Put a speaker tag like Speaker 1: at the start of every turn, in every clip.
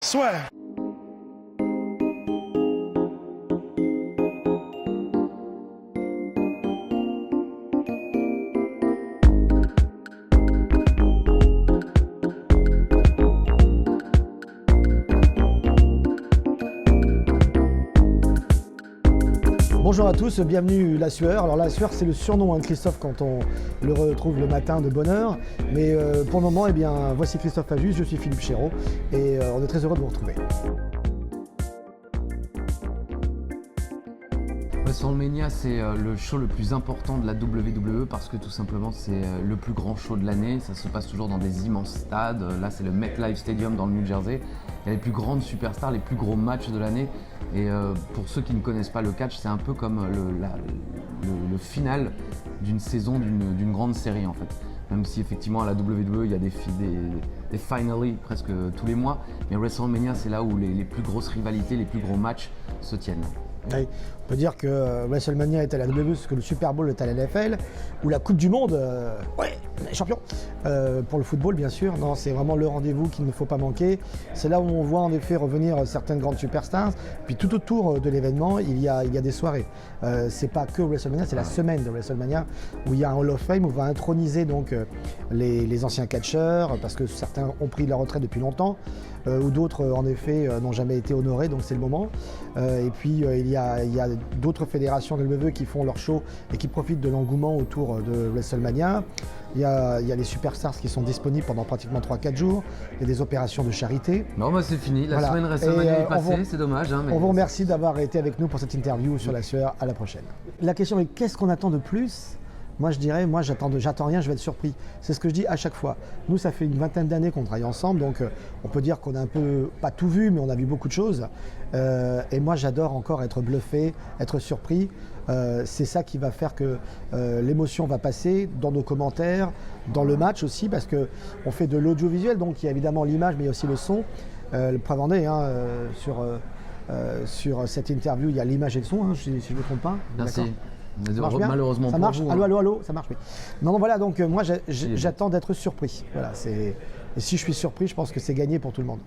Speaker 1: Swear.
Speaker 2: Bonjour à tous, bienvenue La Sueur. Alors La Sueur, c'est le surnom de Christophe quand on le retrouve le matin de bonne heure. Mais pour le moment, eh bien, voici Christophe Ajus, je suis Philippe Chéreau et on est très heureux de vous retrouver.
Speaker 3: WrestleMania, c'est le show le plus important de la WWE parce que tout simplement c'est le plus grand show de l'année. Ça se passe toujours dans des immenses stades. Là, c'est le MetLife Stadium dans le New Jersey. Il y a les plus grandes superstars, les plus gros matchs de l'année. Et pour ceux qui ne connaissent pas le catch, c'est un peu comme le final d'une saison d'une grande série en fait. Même si effectivement à la WWE il y a des finales presque tous les mois, mais WrestleMania c'est là où les plus grosses rivalités, les plus gros matchs se tiennent.
Speaker 2: Oui, on peut dire que WrestleMania est à la WWE, ce que le Super Bowl est à la NFL, ou la Coupe du Monde, ouais, les champions, pour le football bien sûr. Non, c'est vraiment le rendez-vous qu'il ne faut pas manquer. C'est là où on voit en effet revenir certaines grandes superstars. Puis tout autour de l'événement, il y a des soirées. C'est pas que WrestleMania, c'est la semaine de WrestleMania où il y a un Hall of Fame où on va introniser donc les anciens catcheurs, parce que certains ont pris leur retraite depuis longtemps, ou d'autres en effet n'ont jamais été honorés, donc c'est le moment. Et puis il y a d'autres fédérations de WWE qui font leur show et qui profitent de l'engouement autour de WrestleMania. Il y a les superstars qui sont disponibles pendant pratiquement 3-4 jours. Il y a des opérations de charité.
Speaker 3: Non, bah c'est fini. La semaine WrestleMania est passée, c'est dommage. Mais
Speaker 2: on vous remercie d'avoir été avec nous pour cette interview sur La Sueur. À la prochaine. La question est qu'est-ce qu'on attend de plus ? Moi, je dirais, j'attends rien, je vais être surpris. C'est ce que je dis à chaque fois. Nous, ça fait une vingtaine d'années qu'on travaille ensemble, donc on peut dire qu'on a un peu, pas tout vu, mais on a vu beaucoup de choses. Et moi, j'adore encore être bluffé, être surpris. C'est ça qui va faire que l'émotion va passer dans nos commentaires, dans le match aussi, parce qu'on fait de l'audiovisuel, donc il y a évidemment l'image, mais il y a aussi le son. Le preuve en est, sur cette interview, il y a l'image et le son, si je ne me trompe pas.
Speaker 3: Merci.
Speaker 2: Ça marche bien.
Speaker 3: Malheureusement
Speaker 2: ça
Speaker 3: pour
Speaker 2: marche.
Speaker 3: vous.
Speaker 2: Allô, ça marche, oui. Non, voilà, donc moi j'attends d'être surpris. Voilà, et si je suis surpris, je pense que c'est gagné pour tout le monde.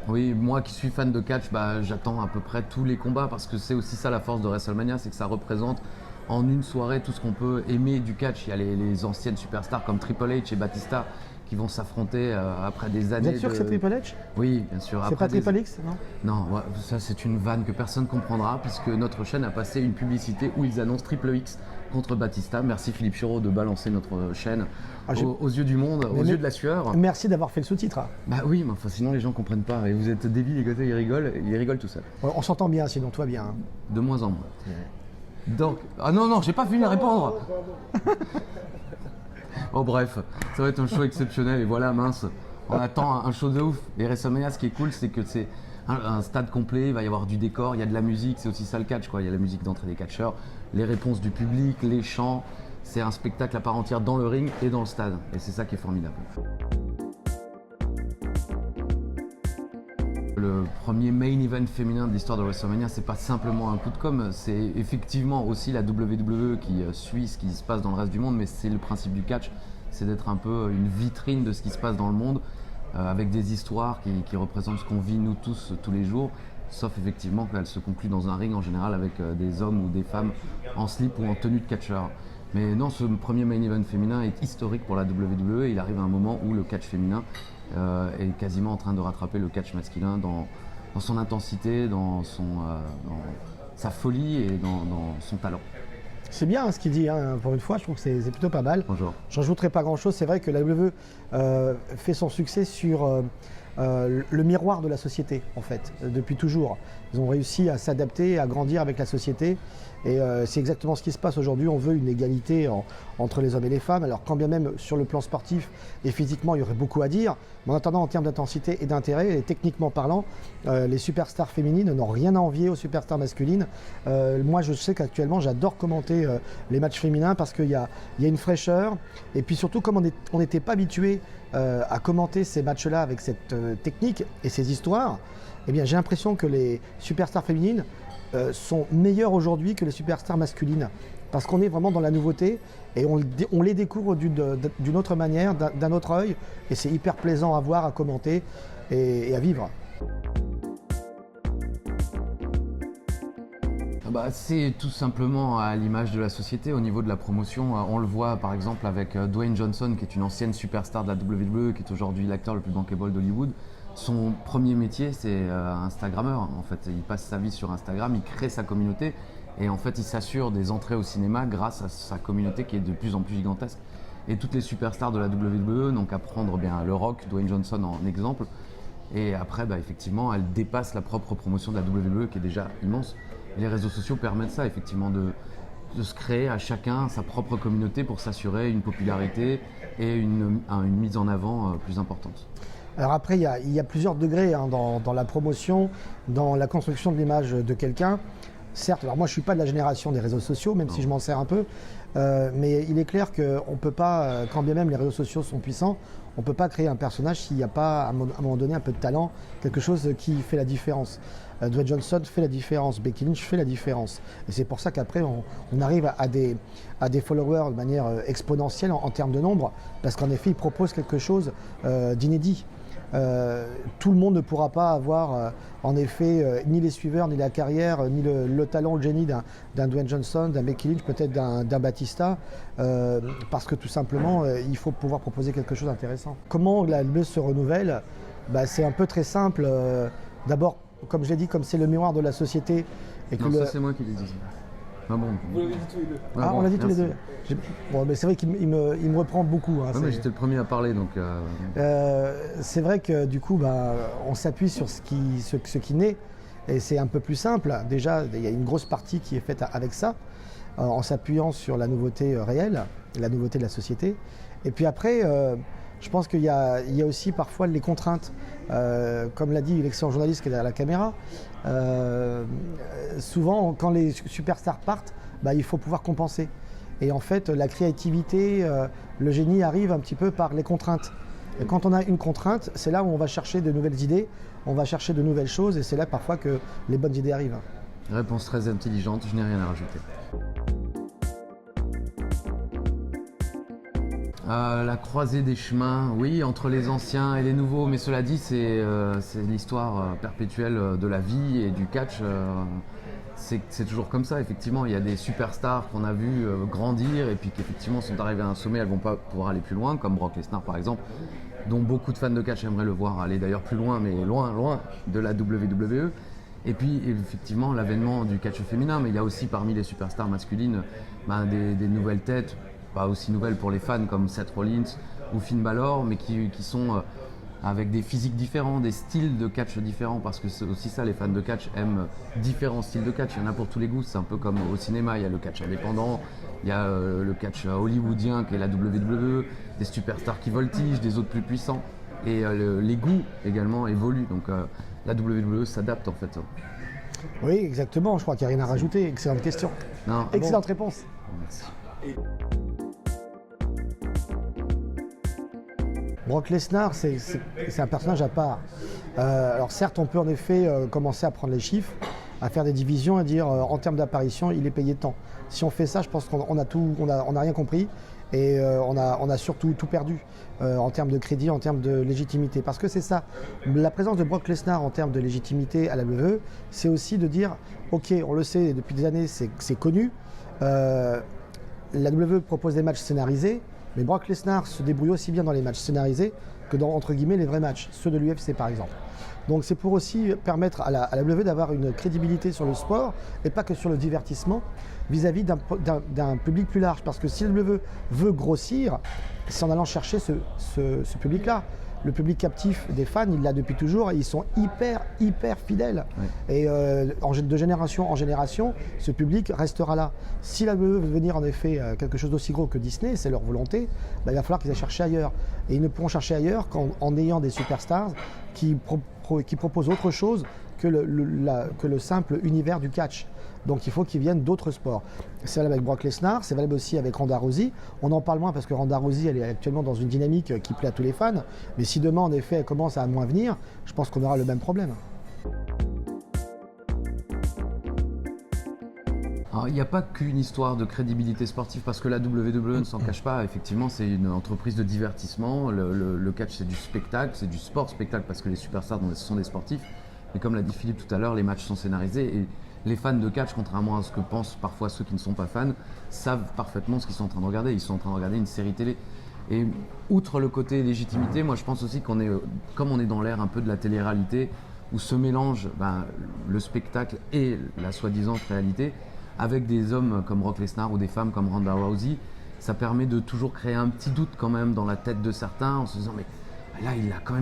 Speaker 3: Oui, moi qui suis fan de catch, j'attends à peu près tous les combats parce que c'est aussi ça la force de WrestleMania, c'est que ça représente en une soirée tout ce qu'on peut aimer du catch. Il y a les anciennes superstars comme Triple H et Batista qui vont s'affronter après des années.
Speaker 2: Vous êtes sûr que c'est Triple H ?
Speaker 3: Oui, bien sûr.
Speaker 2: C'est pas Triple X, non ?
Speaker 3: Non, ouais, ça c'est une vanne que personne ne comprendra puisque notre chaîne a passé une publicité où ils annoncent Triple X contre Batista. Merci Philippe Chéreau de balancer notre chaîne aux yeux du monde, aux yeux de La Sueur.
Speaker 2: Merci d'avoir fait le sous-titre.
Speaker 3: Bah oui, mais sinon les gens comprennent pas. Et vous êtes débiles, les gars, ils rigolent tout seuls.
Speaker 2: On s'entend bien, sinon toi bien. Hein.
Speaker 3: De moins en moins. Donc, non, j'ai pas fini à répondre. Oh bref, ça va être un show exceptionnel et voilà, mince, on attend un show de ouf. Et WrestleMania, ce qui est cool, c'est que c'est un stade complet, il va y avoir du décor, il y a de la musique, c'est aussi ça le catch, quoi. Il y a la musique d'entrée des catcheurs, les réponses du public, les chants, c'est un spectacle à part entière dans le ring et dans le stade. Et c'est ça qui est formidable. Le premier main event féminin de l'histoire de WrestleMania, c'est pas simplement un coup de com', c'est effectivement aussi la WWE qui suit ce qui se passe dans le reste du monde, mais c'est le principe du catch, c'est d'être un peu une vitrine de ce qui se passe dans le monde, avec des histoires qui représentent ce qu'on vit nous tous les jours, sauf effectivement qu'elles se concluent dans un ring en général avec des hommes ou des femmes en slip ou en tenue de catcheur. Mais non, ce premier main event féminin est historique pour la WWE et il arrive à un moment où le catch féminin est quasiment en train de rattraper le catch masculin dans son intensité, dans sa folie et dans son talent.
Speaker 2: C'est bien ce qu'il dit, pour une fois, je trouve que c'est plutôt pas mal.
Speaker 3: Bonjour.
Speaker 2: J'ajouterai pas grand-chose, c'est vrai que la WWE fait son succès sur le miroir de la société, en fait, depuis toujours. Ils ont réussi à s'adapter, à grandir avec la société. Et c'est exactement ce qui se passe aujourd'hui. On veut une égalité entre les hommes et les femmes. Alors quand bien même sur le plan sportif et physiquement, il y aurait beaucoup à dire. Mais en attendant, en termes d'intensité et d'intérêt, et techniquement parlant, les superstars féminines n'ont rien à envier aux superstars masculines. Moi, je sais qu'actuellement, j'adore commenter les matchs féminins parce qu'il y a une fraîcheur. Et puis surtout, comme on n'était pas habitué à commenter ces matchs-là avec cette technique et ces histoires, eh bien, j'ai l'impression que les superstars féminines sont meilleures aujourd'hui que les superstars masculines parce qu'on est vraiment dans la nouveauté et on les découvre d'une autre manière, d'un autre œil et c'est hyper plaisant à voir, à commenter et à vivre.
Speaker 3: C'est tout simplement à l'image de la société au niveau de la promotion. On le voit par exemple avec Dwayne Johnson, qui est une ancienne superstar de la WWE, qui est aujourd'hui l'acteur le plus bankable d'Hollywood. Son premier métier, c'est Instagrammeur. En fait, il passe sa vie sur Instagram, il crée sa communauté et en fait, il s'assure des entrées au cinéma grâce à sa communauté qui est de plus en plus gigantesque. Et toutes les superstars de la WWE n'ont qu'à prendre le Rock, Dwayne Johnson en exemple. Et après, effectivement, elle dépasse la propre promotion de la WWE qui est déjà immense. Et les réseaux sociaux permettent ça, effectivement, de se créer à chacun sa propre communauté pour s'assurer une popularité et une mise en avant plus importante.
Speaker 2: Alors après, il y a plusieurs degrés dans la promotion, dans la construction de l'image de quelqu'un. Certes, alors moi je ne suis pas de la génération des réseaux sociaux, même si je m'en sers un peu, mais il est clair qu'on ne peut pas, quand bien même les réseaux sociaux sont puissants, on ne peut pas créer un personnage s'il n'y a pas à un moment donné un peu de talent, quelque chose qui fait la différence. Dwayne Johnson fait la différence, Becky Lynch fait la différence. Et c'est pour ça qu'après on arrive à des followers de manière exponentielle en termes de nombre, parce qu'en effet ils proposent quelque chose d'inédit. Tout le monde ne pourra pas avoir en effet ni les suiveurs, ni la carrière, ni le talent, le génie d'un Dwayne Johnson, d'un Becky Lynch, peut-être d'un Batista, parce que tout simplement il faut pouvoir proposer quelque chose d'intéressant. Comment la WWE se renouvelle? C'est un peu très simple. D'abord, comme je l'ai dit, comme c'est le miroir de la société. Et que
Speaker 3: ça c'est moi qui l'ai dit.
Speaker 1: Vous l'avez dit tous les deux.
Speaker 2: On l'a dit tous les deux. Bon, mais c'est vrai qu'il me reprend beaucoup.
Speaker 3: Mais j'étais le premier à parler, donc.
Speaker 2: C'est vrai que du coup, on s'appuie sur ce qui naît, et c'est un peu plus simple. Déjà, il y a une grosse partie qui est faite avec ça, en s'appuyant sur la nouveauté réelle, la nouveauté de la société. Et puis après, je pense qu'il y a aussi parfois les contraintes. Comme l'a dit l'excellent journaliste qui est derrière la caméra, souvent quand les superstars partent, il faut pouvoir compenser. Et en fait, la créativité, le génie arrive un petit peu par les contraintes. Et quand on a une contrainte, c'est là où on va chercher de nouvelles idées, on va chercher de nouvelles choses, et c'est là parfois que les bonnes idées arrivent.
Speaker 3: Réponse très intelligente, je n'ai rien à rajouter. La croisée des chemins, oui, entre les anciens et les nouveaux, mais cela dit, c'est l'histoire perpétuelle de la vie et du catch. C'est toujours comme ça, effectivement. Il y a des superstars qu'on a vues grandir et puis qui effectivement sont arrivées à un sommet, elles ne vont pas pouvoir aller plus loin, comme Brock Lesnar par exemple, dont beaucoup de fans de catch aimeraient le voir aller d'ailleurs plus loin, mais loin, loin de la WWE. Et puis effectivement l'avènement du catch féminin, mais il y a aussi parmi les superstars masculines des nouvelles têtes, pas aussi nouvelles pour les fans comme Seth Rollins ou Finn Balor, mais qui sont avec des physiques différents, des styles de catch différents, parce que c'est aussi ça, les fans de catch aiment différents styles de catch, il y en a pour tous les goûts, c'est un peu comme au cinéma, il y a le catch indépendant, il y a le catch hollywoodien qui est la WWE, des superstars qui voltigent, des autres plus puissants, et les goûts également évoluent, donc la WWE s'adapte en fait.
Speaker 2: Oui, exactement, je crois qu'il n'y a rien à rajouter, excellente question.
Speaker 3: Non,
Speaker 2: excellente réponse.
Speaker 3: Merci.
Speaker 2: Brock Lesnar, c'est un personnage à part. Alors certes, on peut en effet commencer à prendre les chiffres, à faire des divisions et dire en termes d'apparition, il est payé tant. Si on fait ça, je pense qu'on a rien compris et on a surtout tout perdu en termes de crédit, en termes de légitimité. Parce que c'est ça, la présence de Brock Lesnar en termes de légitimité à la WWE, c'est aussi de dire, ok, on le sait depuis des années, c'est connu, la WWE propose des matchs scénarisés, mais Brock Lesnar se débrouille aussi bien dans les matchs scénarisés que dans, entre guillemets, les vrais matchs, ceux de l'UFC par exemple. Donc c'est pour aussi permettre à la WWE d'avoir une crédibilité sur le sport et pas que sur le divertissement vis-à-vis d'un public plus large. Parce que si la WWE veut grossir, c'est en allant chercher ce public-là. Le public captif des fans, il l'a depuis toujours et ils sont hyper fidèles. Oui. Et de génération en génération, ce public restera là. Si la WWE veut devenir en effet quelque chose d'aussi gros que Disney, c'est leur volonté, il va falloir qu'ils aillent chercher ailleurs. Et ils ne pourront chercher ailleurs qu'en ayant des superstars qui proposent autre chose que le simple univers du catch. Donc il faut qu'ils viennent d'autres sports. C'est valable avec Brock Lesnar, c'est valable aussi avec Ronda Rousey. On en parle moins parce que Ronda Rousey, elle est actuellement dans une dynamique qui plaît à tous les fans. Mais si demain, en effet, elle commence à moins venir, je pense qu'on aura le même problème.
Speaker 3: Alors, il n'y a pas qu'une histoire de crédibilité sportive parce que la WWE ne s'en cache pas. Effectivement, c'est une entreprise de divertissement. Le catch, c'est du spectacle, c'est du sport spectacle parce que les superstars sont des sportifs. Mais comme l'a dit Philippe tout à l'heure, les matchs sont scénarisés et les fans de catch, contrairement à ce que pensent parfois ceux qui ne sont pas fans, savent parfaitement ce qu'ils sont en train de regarder. Ils sont en train de regarder une série télé. Et outre le côté légitimité, moi je pense aussi qu'on est, comme on est dans l'ère un peu de la télé-réalité, où se mélange le spectacle et la soi-disant réalité, avec des hommes comme Brock Lesnar ou des femmes comme Ronda Rousey, ça permet de toujours créer un petit doute quand même dans la tête de certains en se disant mais là il lui a quand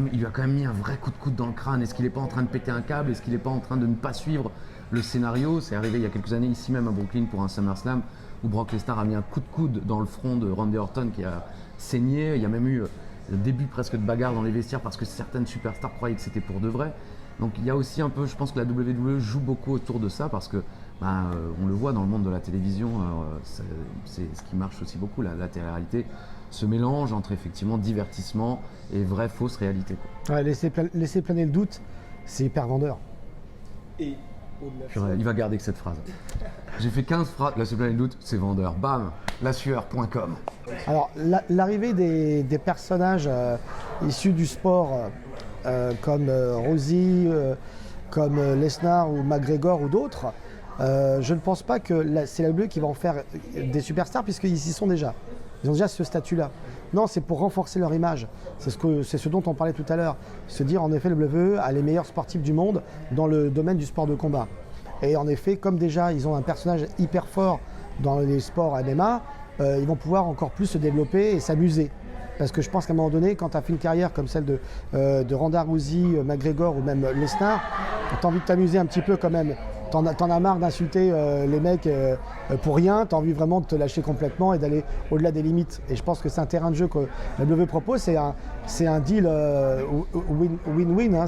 Speaker 3: même mis un vrai coup de coude dans le crâne, est-ce qu'il n'est pas en train de péter un câble, est-ce qu'il n'est pas en train de ne pas suivre le scénario. C'est arrivé il y a quelques années ici même à Brooklyn pour un SummerSlam où Brock Lesnar a mis un coup de coude dans le front de Randy Orton qui a saigné, il y a même eu le début presque de bagarre dans les vestiaires parce que certaines superstars croyaient que c'était pour de vrai. Donc il y a aussi un peu, je pense que la WWE joue beaucoup autour de ça parce que on le voit dans le monde de la télévision, c'est ce qui marche aussi beaucoup, la télé-réalité se mélange entre effectivement divertissement et vraie fausse réalité, quoi.
Speaker 2: Ouais, laisser planer le doute, c'est hyper vendeur.
Speaker 1: Et au-delà de
Speaker 3: Purée, il va garder que cette phrase. J'ai fait 15 phrases, laisser planer le doute, c'est vendeur. Bam, lasueur.com.
Speaker 2: Alors, l'arrivée des personnages issus du sport, comme Rousey, comme Lesnar ou McGregor ou d'autres, je ne pense pas que c'est la WWE qui va en faire des superstars puisqu'ils y sont déjà. Ils ont déjà ce statut-là. Non, c'est pour renforcer leur image. C'est ce dont on parlait tout à l'heure. Se dire, en effet, le WWE a les meilleurs sportifs du monde dans le domaine du sport de combat. Et en effet, comme déjà, ils ont un personnage hyper fort dans les sports MMA, ils vont pouvoir encore plus se développer et s'amuser. Parce que je pense qu'à un moment donné, quand tu as fait une carrière comme celle de Ronda Rousey, McGregor ou même Lesnar, tu as envie de t'amuser un petit peu quand même. T'en as marre d'insulter les mecs pour rien, tu as envie vraiment de te lâcher complètement et d'aller au-delà des limites. Et je pense que c'est un terrain de jeu que la WWE propose, c'est un deal win-win. Hein,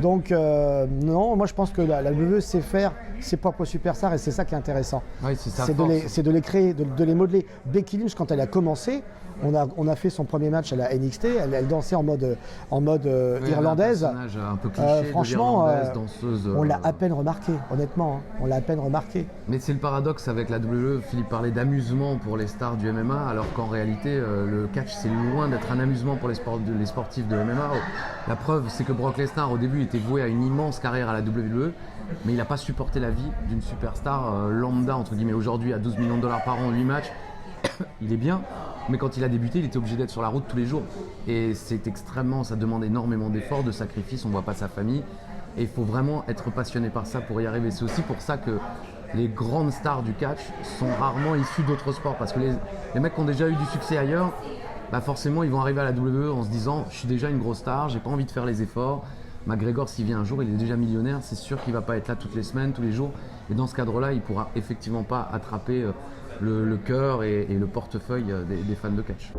Speaker 2: donc non, moi je pense que la WWE sait faire ses propres superstars et c'est ça qui est intéressant.
Speaker 3: Ouais, c'est
Speaker 2: de les créer, de les modeler. Becky Lynch, quand elle a commencé, on a fait son premier match à la NXT, elle dansait en mode irlandaise.
Speaker 3: Un personnage un peu cliché,
Speaker 2: franchement,
Speaker 3: danseuse,
Speaker 2: on l'a à peine remarqué, honnêtement. Hein, on l'a à peine remarqué.
Speaker 3: Mais c'est le paradoxe avec la WWE. Philippe parlait d'amusement pour les stars du MMA, alors qu'en réalité, le catch, c'est loin d'être un amusement pour les sportifs de MMA. La preuve, c'est que Brock Lesnar, au début, était voué à une immense carrière à la WWE, mais il n'a pas supporté la vie d'une superstar lambda, entre guillemets. Aujourd'hui, à 12 millions de dollars par an, 8 matchs, il est bien. Mais quand il a débuté, il était obligé d'être sur la route tous les jours. Et ça demande énormément d'efforts, de sacrifices, on ne voit pas sa famille. Et il faut vraiment être passionné par ça pour y arriver. C'est aussi pour ça que les grandes stars du catch sont rarement issus d'autres sports. Parce que les mecs qui ont déjà eu du succès ailleurs, forcément ils vont arriver à la WWE en se disant « je suis déjà une grosse star, j'ai pas envie de faire les efforts ». McGregor, s'il vient un jour, il est déjà millionnaire, c'est sûr qu'il ne va pas être là toutes les semaines, tous les jours. Et dans ce cadre-là, il ne pourra effectivement pas attraper le cœur et le portefeuille des fans de catch.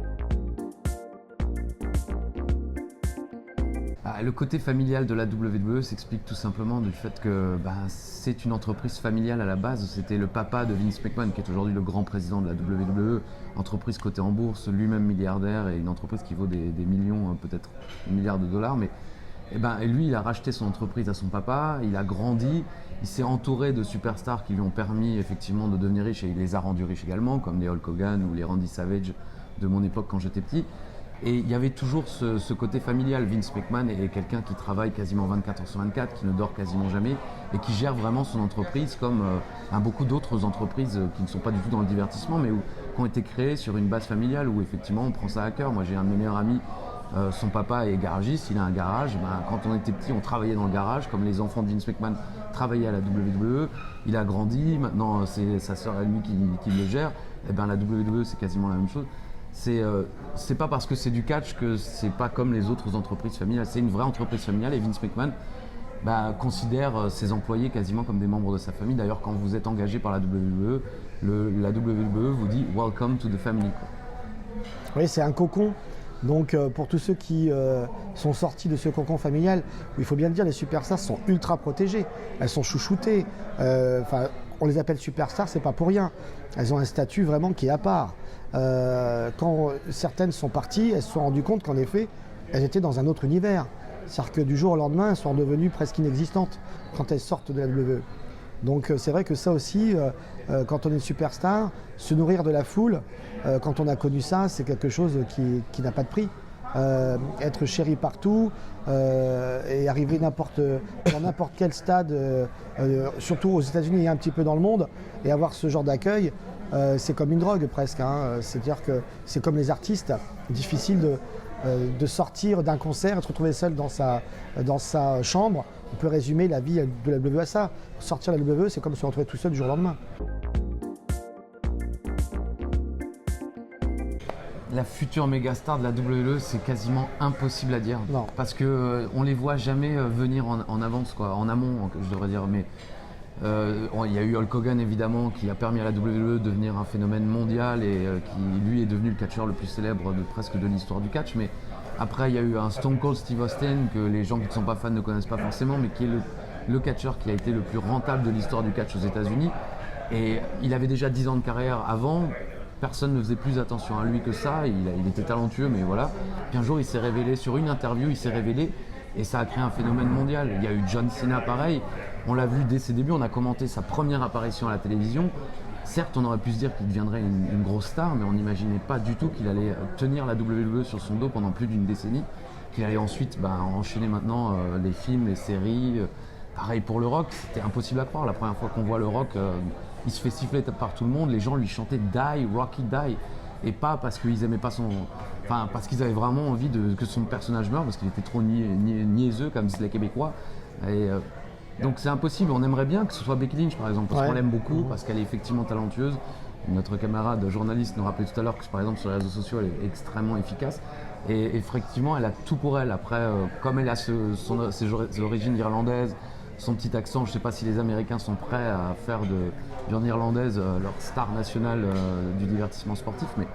Speaker 3: Le côté familial de la WWE s'explique tout simplement du fait que c'est une entreprise familiale à la base. C'était le papa de Vince McMahon qui est aujourd'hui le grand président de la WWE, entreprise cotée en bourse, lui-même milliardaire et une entreprise qui vaut des millions, peut-être des milliards de dollars. Mais et lui, il a racheté son entreprise à son papa, il a grandi, il s'est entouré de superstars qui lui ont permis effectivement de devenir riche et il les a rendus riches également, comme les Hulk Hogan ou les Randy Savage de mon époque quand j'étais petit. Et il y avait toujours ce côté familial. Vince McMahon est quelqu'un qui travaille quasiment 24 heures sur 24, qui ne dort quasiment jamais et qui gère vraiment son entreprise comme beaucoup d'autres entreprises qui ne sont pas du tout dans le divertissement mais qui ont été créées sur une base familiale où effectivement on prend ça à cœur. Moi j'ai un de mes meilleurs amis, son papa est garagiste, il a un garage. Quand on était petit, on travaillait dans le garage comme les enfants de Vince McMahon travaillaient à la WWE. Il a grandi, maintenant c'est sa sœur et lui qui le gèrent. La WWE c'est quasiment la même chose. C'est pas parce que c'est du catch que c'est pas comme les autres entreprises familiales. C'est une vraie entreprise familiale et Vince McMahon considère ses employés quasiment comme des membres de sa famille. D'ailleurs, quand vous êtes engagé par la WWE, la WWE vous dit « Welcome to the family ».
Speaker 2: Oui, c'est un cocon. Donc pour tous ceux qui sont sortis de ce cocon familial, il faut bien le dire, les superstars sont ultra protégées. Elles sont chouchoutées. On les appelle superstars, c'est pas pour rien. Elles ont un statut vraiment qui est à part. Quand certaines sont parties, elles se sont rendues compte qu'en effet, elles étaient dans un autre univers. C'est-à-dire que du jour au lendemain, elles sont devenues presque inexistantes quand elles sortent de la WWE. Donc c'est vrai que ça aussi, quand on est une superstar, se nourrir de la foule, quand on a connu ça, c'est quelque chose qui n'a pas de prix. être chéri partout et arriver dans n'importe quel stade, surtout aux États-Unis et un petit peu dans le monde, et avoir ce genre d'accueil, c'est comme une drogue presque. C'est-à-dire que c'est comme les artistes, difficile de sortir d'un concert et de se retrouver seul dans sa chambre. On peut résumer la vie de la WWE à ça. Sortir de la WWE, c'est comme se retrouver tout seul du jour au lendemain.
Speaker 3: La future méga star de la WWE, c'est quasiment impossible à dire.
Speaker 2: Non.
Speaker 3: Parce que on les voit jamais venir en avance, quoi, en amont, je devrais dire. Mais il y a eu Hulk Hogan évidemment qui a permis à la WWE de devenir un phénomène mondial et qui lui est devenu le catcheur le plus célèbre presque de l'histoire du catch. Mais après il y a eu un Stone Cold Steve Austin que les gens qui ne sont pas fans ne connaissent pas forcément, mais qui est le catcheur qui a été le plus rentable de l'histoire du catch aux États-Unis. Et il avait déjà 10 ans de carrière avant. Personne ne faisait plus attention à lui que ça, il était talentueux, mais voilà. Puis un jour, il s'est révélé, sur une interview, il s'est révélé et ça a créé un phénomène mondial. Il y a eu John Cena pareil, on l'a vu dès ses débuts, on a commenté sa première apparition à la télévision. Certes, on aurait pu se dire qu'il deviendrait une grosse star, mais on n'imaginait pas du tout qu'il allait tenir la WWE sur son dos pendant plus d'une décennie, qu'il allait ensuite enchaîner maintenant les films, les séries. Pareil pour le Rock, c'était impossible à croire. La première fois qu'on voit le Rock, il se fait siffler par tout le monde, les gens lui chantaient « Die, Rocky, die ». Et pas parce qu'ils aimaient pas parce qu'ils avaient vraiment envie que son personnage meure, parce qu'il était trop niaiseux, comme disent les Québécois. Et, donc c'est impossible, on aimerait bien que ce soit Becky Lynch par exemple, parce qu'on l'aime beaucoup, parce qu'elle est effectivement talentueuse. Notre camarade journaliste nous rappelait tout à l'heure que par exemple sur les réseaux sociaux elle est extrêmement efficace. Et effectivement elle a tout pour elle. Après, comme elle a ses origines irlandaises, son petit accent, je ne sais pas si les Américains sont prêts à faire de l'irlandaise leur star nationale du divertissement sportif, mais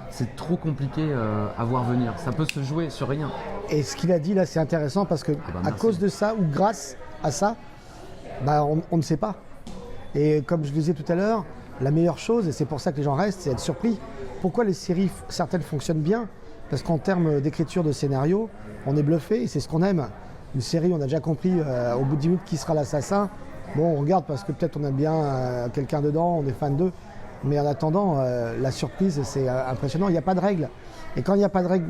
Speaker 3: c'est trop compliqué à voir venir. Ça peut se jouer sur rien.
Speaker 2: Et ce qu'il a dit là, c'est intéressant parce que à cause de ça ou grâce à ça, on ne sait pas. Et comme je le disais tout à l'heure, la meilleure chose, et c'est pour ça que les gens restent, c'est être surpris. Pourquoi les séries, certaines fonctionnent bien? Parce qu'en termes d'écriture de scénario, on est bluffé et c'est ce qu'on aime. Une série, on a déjà compris au bout de 10 minutes qui sera l'assassin. Bon, on regarde parce que peut-être on aime bien quelqu'un dedans, on est fan d'eux. Mais en attendant, la surprise, c'est impressionnant. Il n'y a pas de règles. Et quand il n'y a pas de règles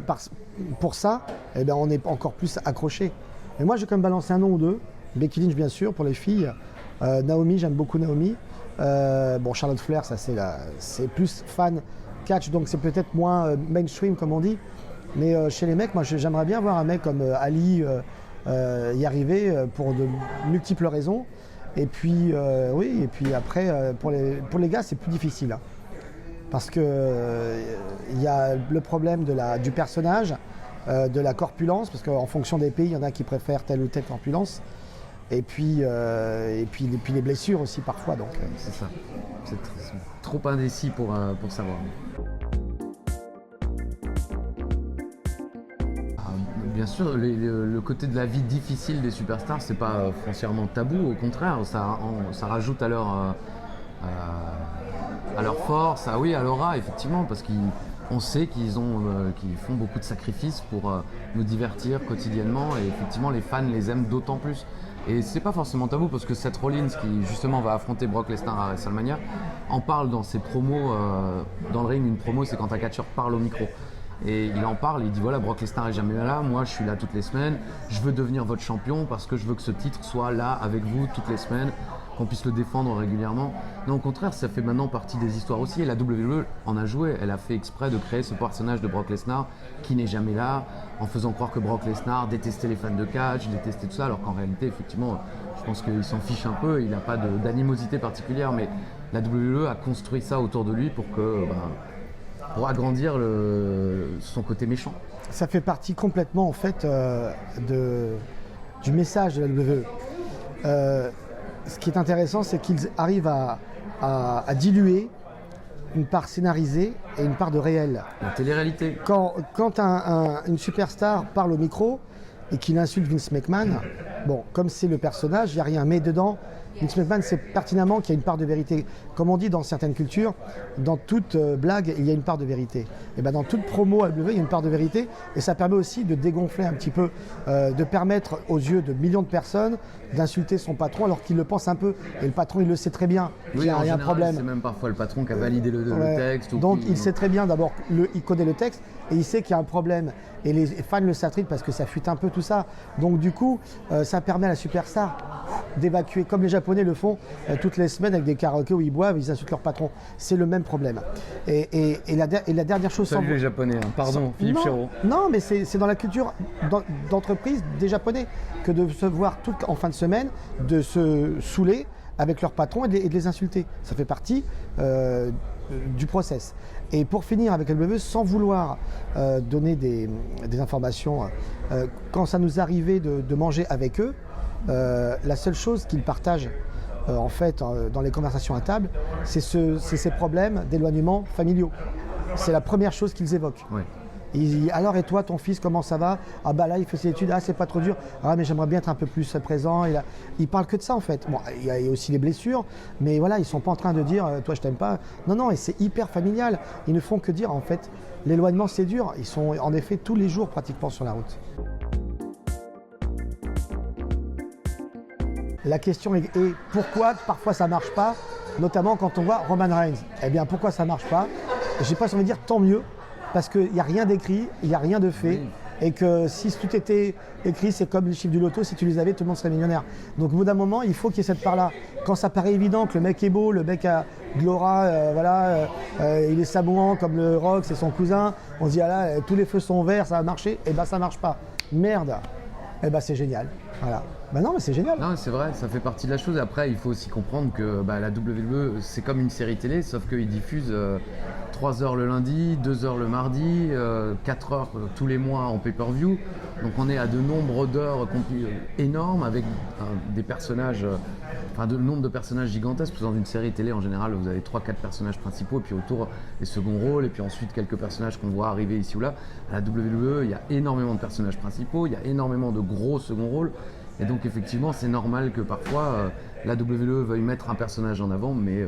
Speaker 2: pour ça, on est encore plus accroché. Mais moi, j'ai quand même balancé un nom ou deux. Becky Lynch, bien sûr, pour les filles. Naomi, j'aime beaucoup Naomi. Charlotte Flair, ça c'est plus fan catch, donc c'est peut-être moins mainstream, comme on dit. Mais chez les mecs, moi, j'aimerais bien voir un mec comme Ali y arriver pour de multiples raisons. Et puis, et puis après, pour les gars, c'est plus difficile. Parce qu'il y a le problème du personnage, de la corpulence, parce qu'en fonction des pays, il y en a qui préfèrent telle ou telle corpulence. Et puis les blessures aussi parfois. Donc,
Speaker 3: c'est ça. C'est trop indécis pour savoir. Bien sûr, le côté de la vie difficile des superstars, c'est pas foncièrement tabou, au contraire, ça rajoute à leur force, à l'aura, effectivement, parce qu'on sait qu'ils font beaucoup de sacrifices pour nous divertir quotidiennement, et effectivement, les fans les aiment d'autant plus. Et c'est pas forcément tabou, parce que Seth Rollins, qui justement va affronter Brock Lesnar à WrestleMania, en parle dans ses promos, dans le ring. Une promo, c'est quand un catcheur parle au micro. Et il en parle, il dit voilà, Brock Lesnar est jamais là, moi je suis là toutes les semaines, je veux devenir votre champion parce que je veux que ce titre soit là avec vous toutes les semaines, qu'on puisse le défendre régulièrement. Non, au contraire, ça fait maintenant partie des histoires aussi, et la WWE en a joué, elle a fait exprès de créer ce personnage de Brock Lesnar qui n'est jamais là, en faisant croire que Brock Lesnar détestait les fans de catch, détestait tout ça, alors qu'en réalité, effectivement, je pense qu'il s'en fiche un peu, il n'a pas d'animosité particulière, mais la WWE a construit ça autour de lui pour pour agrandir son côté méchant.
Speaker 2: Ça fait partie complètement en fait du message de la WWE. Ce qui est intéressant, c'est qu'ils arrivent à diluer une part scénarisée et une part de réel.
Speaker 3: La télé-réalité.
Speaker 2: Quand une superstar parle au micro et qu'il insulte Vince McMahon, comme c'est le personnage, il n'y a rien. Mais dedans, Vince McMahon sait pertinemment qu'il y a une part de vérité. Comme on dit dans certaines cultures, dans toute blague, il y a une part de vérité. Et dans toute promo à WWE, il y a une part de vérité. Et ça permet aussi de dégonfler un petit peu, de permettre aux yeux de millions de personnes d'insulter son patron alors qu'il le pense un peu. Et le patron, il le sait très bien qu'il y a un problème.
Speaker 3: C'est même parfois le patron qui a validé le texte.
Speaker 2: Donc il sait très bien, d'abord, il connaît le texte. et il sait qu'il y a un problème. Et les fans le satritent parce que ça fuite un peu tout ça. Donc du coup, ça permet à la superstar d'évacuer, comme les Japonais le font toutes les semaines avec des karaokés où ils boivent, ils insultent leur patron. C'est le même problème. Et la dernière chose...
Speaker 3: Salut les Japonais, hein. Pardon, Philippe Chéreau.
Speaker 2: Non, mais c'est dans la culture d'entreprise des Japonais que de se voir en fin de semaine, de se saouler avec leur patron et de les insulter. Ça fait partie du process. Et pour finir avec la WWE, sans vouloir donner des informations, quand ça nous arrivait de manger avec eux, la seule chose qu'ils partagent en fait dans les conversations à table, c'est ces problèmes d'éloignement familiaux. C'est la première chose qu'ils évoquent.
Speaker 3: Ouais.
Speaker 2: Alors et toi, ton fils, comment ça va? Ah bah là, il fait ses études, ah c'est pas trop dur, ah mais j'aimerais bien être un peu plus présent. Ils parlent que de ça en fait. Bon, il y a aussi les blessures, mais voilà, ils sont pas en train de dire toi je t'aime pas. Non, non, et c'est hyper familial. Ils ne font que dire en fait, l'éloignement c'est dur. Ils sont en effet tous les jours pratiquement sur la route. La question est pourquoi parfois ça marche pas, notamment quand on voit Roman Reigns. Eh bien pourquoi ça marche pas? J'ai pas envie de dire tant mieux. Parce qu'il n'y a rien d'écrit, il n'y a rien de fait, oui. Et que si tout était écrit, c'est comme les chiffres du loto, si tu les avais, tout le monde serait millionnaire. Donc au bout d'un moment, il faut qu'il y ait cette part-là. Quand ça paraît évident que le mec est beau, le mec a Glora, il est sabouant comme le Rock, c'est son cousin, on se dit ah là, tous les feux sont verts, ça va marcher, et ben ça marche pas. Merde, et ben c'est génial. Voilà. Ben non, mais c'est génial.
Speaker 3: Non, c'est vrai, ça fait partie de la chose. Après, il faut aussi comprendre que la WWE, c'est comme une série télé, sauf qu'ils diffusent 3 heures le lundi, 2 heures le mardi, 4 heures tous les mois en pay-per-view. Donc on est à de nombres d'heures énormes avec des personnages, de nombre de personnages gigantesques. Parce que dans une série télé, en général, vous avez 3-4 personnages principaux, et puis autour, les seconds rôles, et puis ensuite quelques personnages qu'on voit arriver ici ou là. À la WWE, il y a énormément de personnages principaux, il y a énormément de gros seconds rôles. Et donc effectivement, c'est normal que parfois la WWE veuille mettre un personnage en avant, mais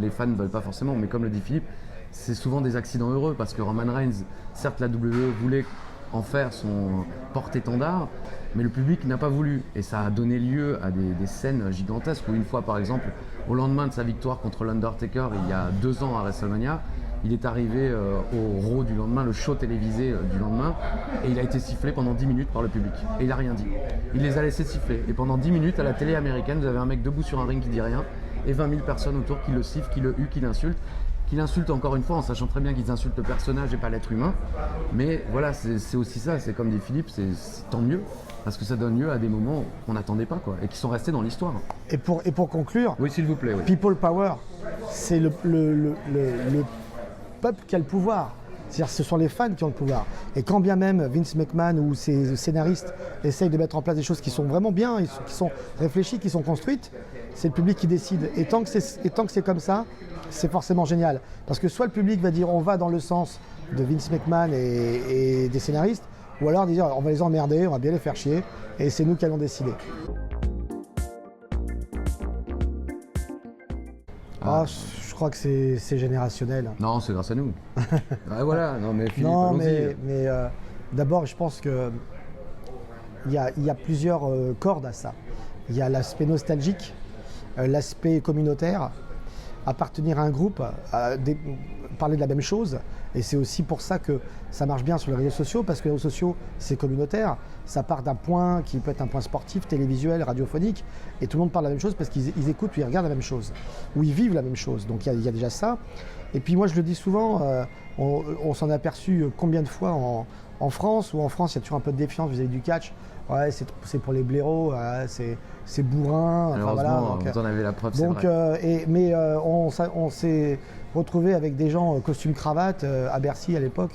Speaker 3: les fans ne veulent pas forcément. Mais comme le dit Philippe, c'est souvent des accidents heureux parce que Roman Reigns, certes la WWE voulait en faire son porte-étendard, mais le public n'a pas voulu. Et ça a donné lieu à des scènes gigantesques où une fois par exemple, au lendemain de sa victoire contre l'Undertaker, il y a 2 ans à WrestleMania, il est arrivé au Raw du lendemain, le show télévisé du lendemain, et il a été sifflé pendant 10 minutes par le public. Et il n'a rien dit. Il les a laissés siffler. Et pendant 10 minutes, à la télé américaine, vous avez un mec debout sur un ring qui dit rien, et 20 000 personnes autour qui le sifflent, qui le huent, qui l'insultent. Qui l'insultent encore une fois en sachant très bien qu'ils insultent le personnage et pas l'être humain. Mais voilà, c'est aussi ça, c'est comme dit Philippe, c'est tant mieux. Parce que ça donne lieu à des moments qu'on n'attendait pas, quoi, et qui sont restés dans l'histoire.
Speaker 2: Et pour conclure,
Speaker 3: oui, s'il vous plaît, oui.
Speaker 2: People Power, c'est le peuple qui a le pouvoir. C'est-à-dire ce sont les fans qui ont le pouvoir. Et quand bien même Vince McMahon ou ses scénaristes essayent de mettre en place des choses qui sont vraiment bien, qui sont réfléchies, qui sont construites, c'est le public qui décide. Et tant que c'est comme ça, c'est forcément génial. Parce que soit le public va dire on va dans le sens de Vince McMahon et des scénaristes, ou alors dire on va les emmerder, on va bien les faire chier, et c'est nous qui allons décider. Je crois que c'est générationnel.
Speaker 3: Non, c'est grâce à nous. Voilà, non mais Philippe,
Speaker 2: non, mais d'abord, je pense que il y a plusieurs cordes à ça. Il y a l'aspect nostalgique, l'aspect communautaire, appartenir à un groupe, parler de la même chose. Et c'est aussi pour ça que ça marche bien sur les réseaux sociaux, parce que les réseaux sociaux, c'est communautaire. Ça part d'un point qui peut être un point sportif, télévisuel, radiophonique, et tout le monde parle de la même chose parce qu'ils écoutent ou ils regardent la même chose, ou ils vivent la même chose. Donc il y a déjà ça. Et puis moi, je le dis souvent, on s'en est aperçu combien de fois en France, où en France, il y a toujours un peu de défiance vis-à-vis du catch. Ouais, c'est pour les blaireaux, ouais, c'est bourrin.
Speaker 3: Malheureusement,
Speaker 2: enfin, voilà,
Speaker 3: vous en avez la preuve,
Speaker 2: donc,
Speaker 3: c'est vrai.
Speaker 2: Mais on s'est retrouvé avec des gens costume cravate à Bercy à l'époque,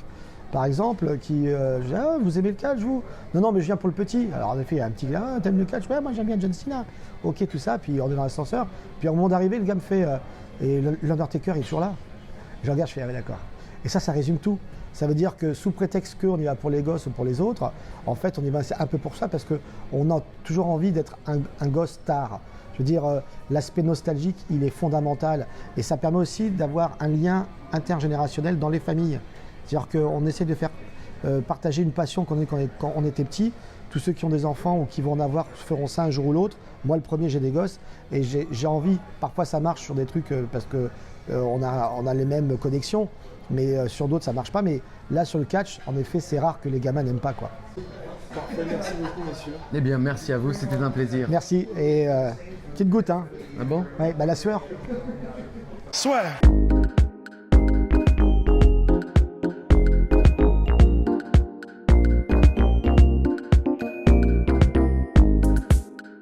Speaker 2: par exemple, qui disaient ah, vous aimez le catch, vous? Non, mais je viens pour le petit. Alors en effet, il y a un petit gars, ah, t'aimes le catch? Ouais, moi j'aime bien John Cena. Ok, tout ça, puis on est dans l'ascenseur. Puis au moment d'arriver, le gars me fait et l'Undertaker est toujours là. Je regarde, je fais ah, ouais, d'accord. Et ça résume tout. Ça veut dire que sous prétexte qu'on y va pour les gosses ou pour les autres, en fait, on y va un peu pour ça parce qu'on a toujours envie d'être un gosse star. Je veux dire, l'aspect nostalgique, il est fondamental et ça permet aussi d'avoir un lien intergénérationnel dans les familles. C'est-à-dire qu'on essaie de faire partager une passion qu'on a quand on était petit tous ceux qui ont des enfants ou qui vont en avoir feront ça un jour ou l'autre. Moi, le premier, j'ai des gosses et j'ai envie. Parfois, ça marche sur des trucs parce que on a les mêmes connexions, mais sur d'autres, ça marche pas. Mais là, sur le catch, en effet, c'est rare que les gamins n'aiment pas, quoi.
Speaker 1: Parfait, merci beaucoup, messieurs.
Speaker 3: Eh bien, merci à vous, c'était un plaisir.
Speaker 2: Merci et petite goutte, hein.
Speaker 3: Ah bon?
Speaker 2: Ouais, bah la sueur.
Speaker 1: Soit.